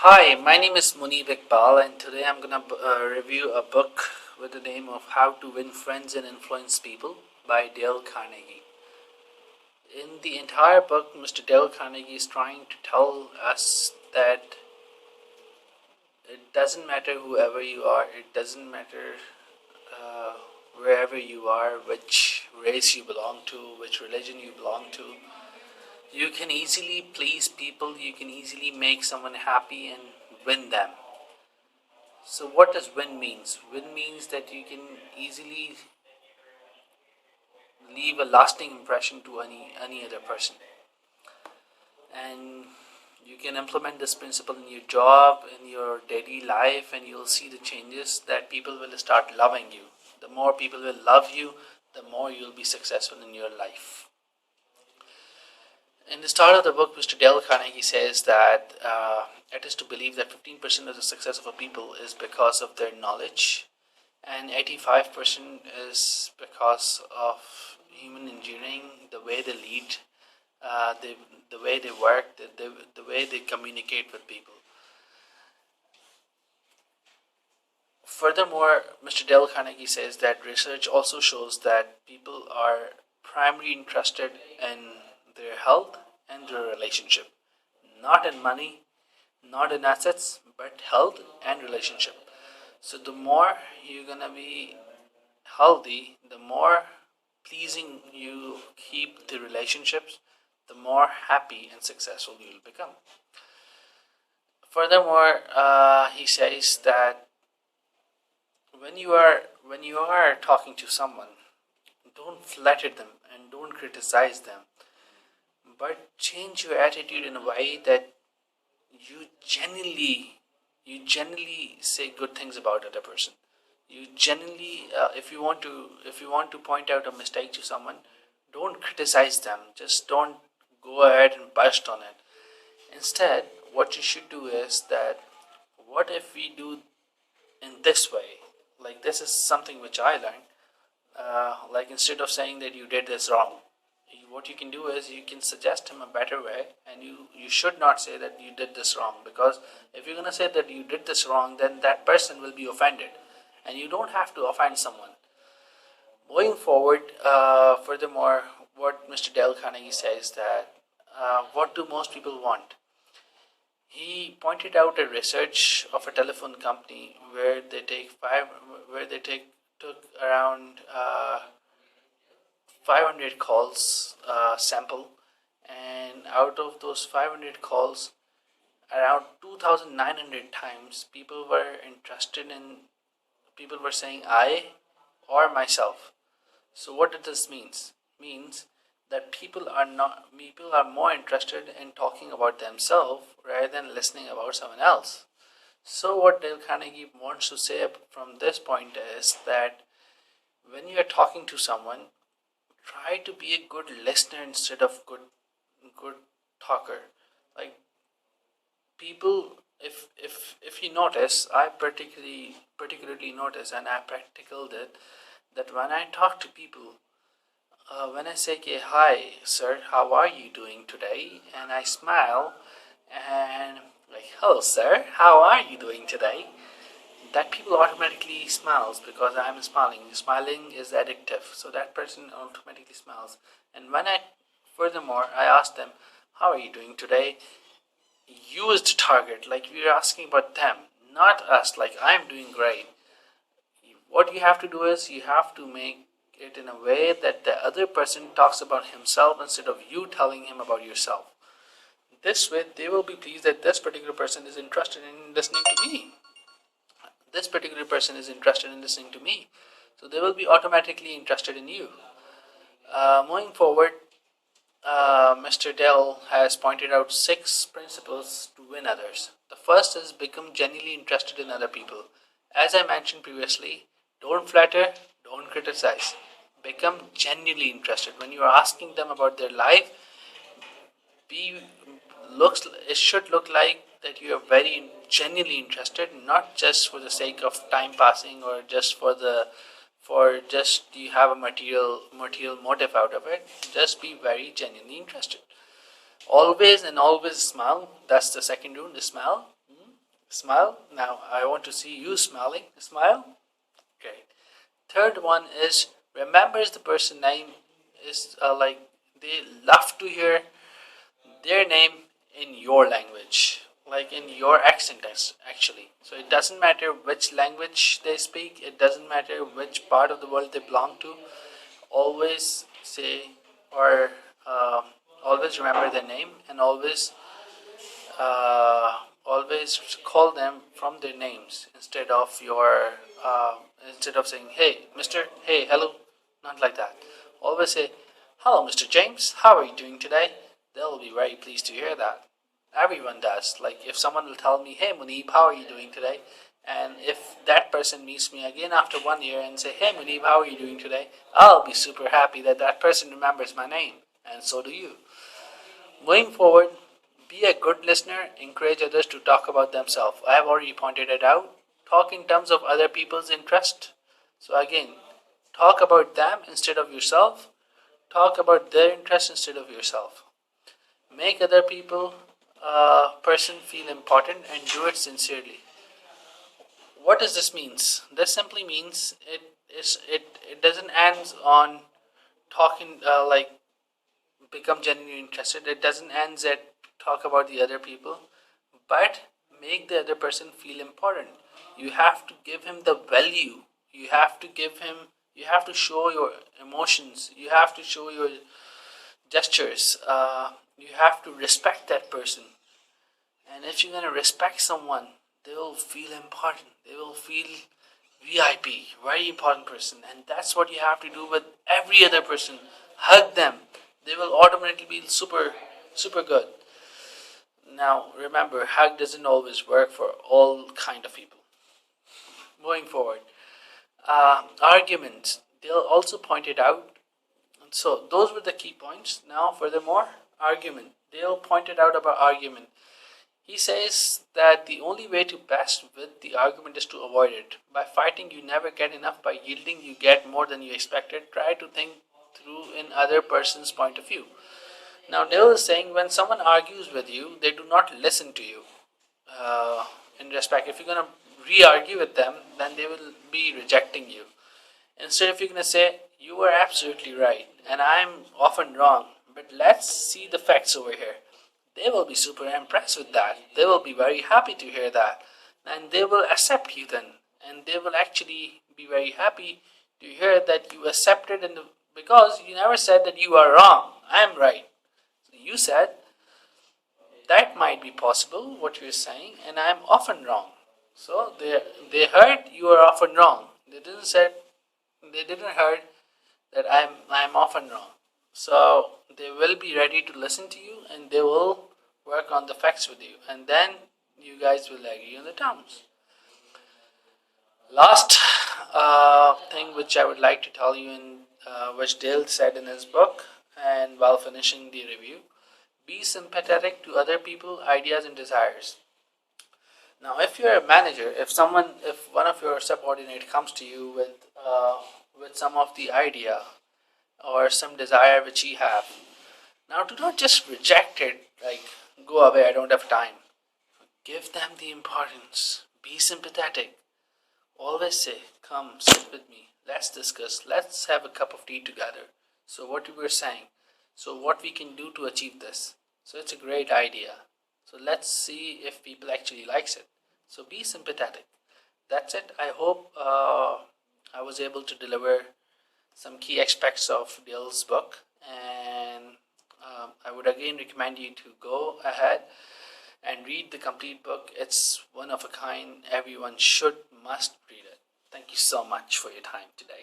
Hi, my name is Munib Iqbal, and today I'm going to review a book with the name of How to Win Friends and Influence People by Dale Carnegie. In the entire book, Mr. Dale Carnegie is trying to tell us that it doesn't matter whoever you are, it doesn't matter uh, wherever you are, which race you belong to, which religion you belong to. You can easily please people, you can easily make someone happy and win them. So what does win means? Win means that you can easily leave a lasting impression to any other person. And you can implement this principle in your job, in your daily life, and you'll see the changes that people will start loving you. The more people will love you, the more you'll be successful in your life. In the start of the book, Mr. Dale Carnegie says that it is to believe that 15% of the success of a people is because of their knowledge, and 85% is because of human engineering, the way they lead, the way they work, the way they communicate with people. Furthermore, Mr. Dale Carnegie says that research also shows that people are primarily interested in their health and their relationship, not in money, not in assets, but health and relationship. So the more you're gonna be healthy, the more pleasing you keep the relationships, the more happy and successful you'll become. Furthermore, he says that when you are talking to someone, don't flatter them and don't criticize them, but change your attitude in a way that you genuinely you genuinely say good things about other person. You genuinely, if you want to point out a mistake to someone, don't criticize them, just don't go ahead and burst on it. Instead, what you should do is that, what if we do in this way? Like, this is something which I learned. Like, instead of saying that you did this wrong, what you can do is you can suggest him a better way, and you should not say that you did this wrong, because if you're going to say that you did this wrong, then that person will be offended, and you don't have to offend someone. Going forward, furthermore, what Mr. Dale Carnegie says that, what do most people want? He pointed out a research of a telephone company where they take took around 500 calls sample, and out of those 500 calls, around 2,900 times people were saying I or myself. So what does this means? Means that people are more interested in talking about themselves rather than listening about someone else. So what Dale Carnegie wants to say from this point is that when you are talking to someone, try to be a good listener instead of good talker. Like, people, if you notice, I particularly notice, and I practiced it, that when I talk to people, when I say, okay, hi sir, how are you doing today, and I smile, and like, hello sir, how are you doing today, that people automatically smiles because I'm smiling. Smiling is addictive, so that person automatically smiles. And when I, furthermore, I ask them, how are you doing today? Use the target, like we're asking about them, not us, like I'm doing great. What you have to do is you have to make it in a way that the other person talks about himself instead of you telling him about yourself. This way, they will be pleased that this particular person is interested in listening to me. This particular person is interested in listening to me. So they will be automatically interested in you. Moving forward, Mr. Dell has pointed out 6 principles to win others. The first is become genuinely interested in other people. As I mentioned previously, don't flatter, don't criticize. Become genuinely interested. When you are asking them about their life, be looks it should look like that you are very genuinely interested, not just for the sake of time passing, or just for just you have a material motive out of it. Just be very genuinely interested. Always and always smile. That's the second rule, the smile. Smile. Now I want to see you smiling. Smile. Great. Third one is remembers the person name is like they love to hear their name in your language, like in your accent actually. So it doesn't matter which language they speak, it doesn't matter which part of the world they belong to. Always say or uh, always remember their name and always call them from their names instead of saying hey Mr. Hey hello, not like that. Always say hello Mr. James, how are you doing today? They'll be very pleased to hear that. Everyone does. Like if someone will tell me hey Munib, how are you doing today, and if that person meets me again after 1 year and say hey Munib, how are you doing today, I'll be super happy that that person remembers my name, and so do you. Moving forward, be a good listener, encourage others to talk about themselves. I have already pointed it out. Talk in terms of other people's interest. So again, talk about them instead of yourself. Talk about their interest instead of yourself. Make other people person feel important and do it sincerely. What does this means? This simply means it doesn't end on talking like become genuinely interested. It doesn't end at talk about the other people, but make the other person feel important. You have to give him the value. You have to give him. You have to show your emotions. You have to show your gestures. You have to respect that person. And if you're gonna respect someone, they will feel important. They will feel VIP, very important person, and that's what you have to do with every other person. Hug them. They will automatically be super good. Now remember, hug doesn't always work for all kind of people. Moving forward, arguments. They'll also point it out. So those were the key points. Now, furthermore, argument. They'll point it out about argument. He says that the only way to best with the argument is to avoid it. By fighting, you never get enough. By yielding, you get more than you expected. Try to think through in other person's point of view. Now, Dale is saying when someone argues with you, they do not listen to you. In respect, if you're going to re-argue with them, then they will be rejecting you. Instead, if you're going to say, you are absolutely right, and I'm often wrong, but let's see the facts over here. They will be super impressed with that. They will be very happy to hear that. And they will accept you then. And they will actually be very happy to hear that you accepted because you never said that you are wrong. I am right. So you said that might be possible what you're saying, and I am often wrong. So they heard you are often wrong. They didn't heard that I'm often wrong. So they will be ready to listen to you and they will work on the facts with you, and then you guys will agree on the terms. Last thing which I would like to tell you, in which Dale said in his book, and while finishing the review, be sympathetic to other people, ideas, and desires. Now, if you're a manager, if one of your subordinate comes to you with some of the idea or some desire which he have, now do not just reject it like go away, I don't have time. Give them the importance. Be sympathetic. Always say, come sit with me. Let's discuss. Let's have a cup of tea together. So what we were saying. So what we can do to achieve this. So it's a great idea. So let's see if people actually likes it. So be sympathetic. That's it. I hope I was able to deliver some key aspects of Dale's book, and I would again recommend you to go ahead and read the complete book. It's one of a kind. Everyone must read it. Thank you so much for your time today.